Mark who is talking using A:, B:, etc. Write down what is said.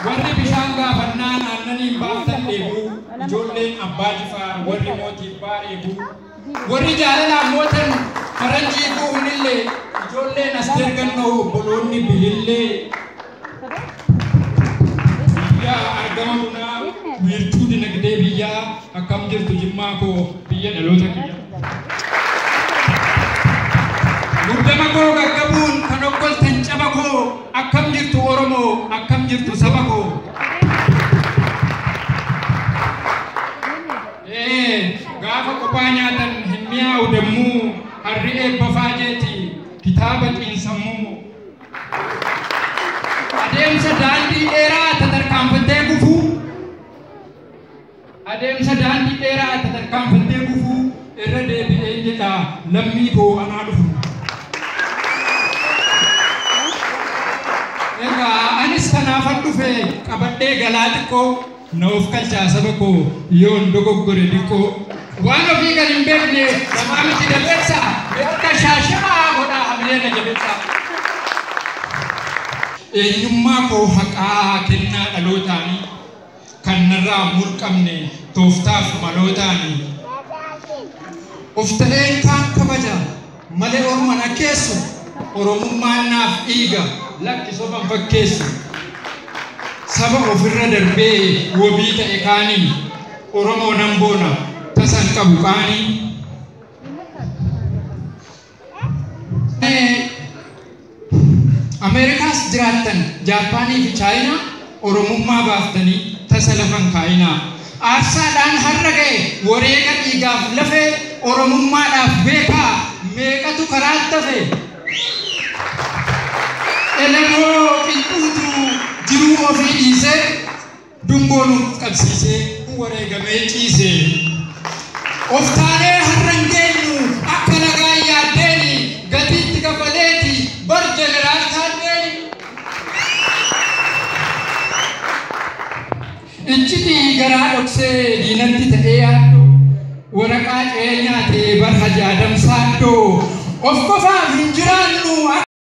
A: warri bishaan gaafannaan aannaniin baaftan dheebuu ijoolleen abbaa jifaa warri mootii baareebuu warri jaalalaan mootan faranjii bu'uunillee ijoolleen asteer gannoo obboloonni bilillee biyyaa argama bunaa wiirtuu dinagdee biyyaa akkam jirtu jimmaa koo biyya dhaloota kiyya Mudama ko gaggabun kan okkoltan caba ko akkam jirtu Oromoo akkam jirtu saba ko gaafa kophaa nyaatan hin mi'aawu dammuu harri eebba faajeeti kitaaba xiinsammuu adeemsa daandii dheeraa tatarkaanfattee gufuu adeemsa daandii dheeraa tatarkaanfattee gufuu irra deebi'ee jedha lammii koo anaa dhufu anis kanaafan dhufe qabadhee galaa xiqqoo noof kalchaa saba koo yoon dogoggore xiqqoo waan ofii kan hin beekne namaa miti dabeessa akka shaashamaa godhaa hamlee na jabeessa eenyummaa koo haqaa kennaa dhalootaanii kan narraa mulqamne tooftaaf malootaanii of ta'een kaan kabaja malee orman akkeessu oromummaan naaf dhiiga lakki soban fakkeessu saba ofirra darbee wabii ta'e kaanii Oromoo nan boona tasan qabu qaanii Ameerikaas jiraattan Jaappaanii fi Chaayinaa Oromummaa baaftanii tasa lafan kaayinaa aarsaadhaan har'a ga'e wareega dhiigaaf lafee Oromummaadhaaf beekaa meeqatu karaatti hafe Elemoo qilxuutu jiruu ofii dhiisee dungoon qabsiisee wareegamee ciisee of taanee har'an geenyu akka nagaa yaaddeeni gatiitti kafaleeti bar jeneraal taaddeeni iccitii garaa dhoksee diinatti ta'ee yaaddu waraqaa ce'ee nyaatee bar hajaadamsaaddoo of qofaaf hin jiraannu